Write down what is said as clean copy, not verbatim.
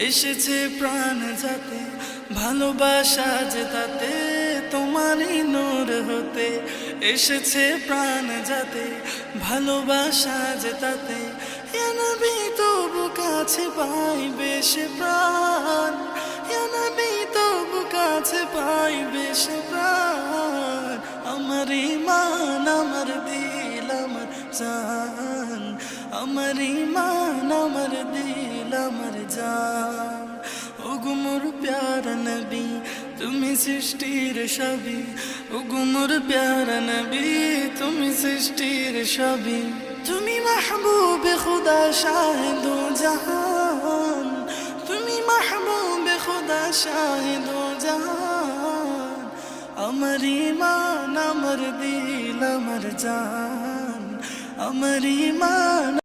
এসেছে প্রাণ যাতে ভালোবাসা যে তাতে তোমারই নূর হতে এসেছে প্রাণ যাতে ভালোবাসা যে তাতে ইয়া নবী তবু কাছে পাই বেশ প্রাণ ইয়া নবী তবু কাছে পাই বেশ প্রাণ আমার ঈমান আমার দিল আমার জান আমার ঈমান আমার দিল আমার জান ওগো মোর প্যারা নবী তুমি সৃষ্টির সবই ওগো মোর প্যারা নবী তুমি সৃষ্টির সবই তুমি মাহবুব খুদা শাহিদো জাহান তুমি মাহবুব খুদা শাহিদো জাহান আমার ঈমান আমার দিল আমার জান আমার ঈমান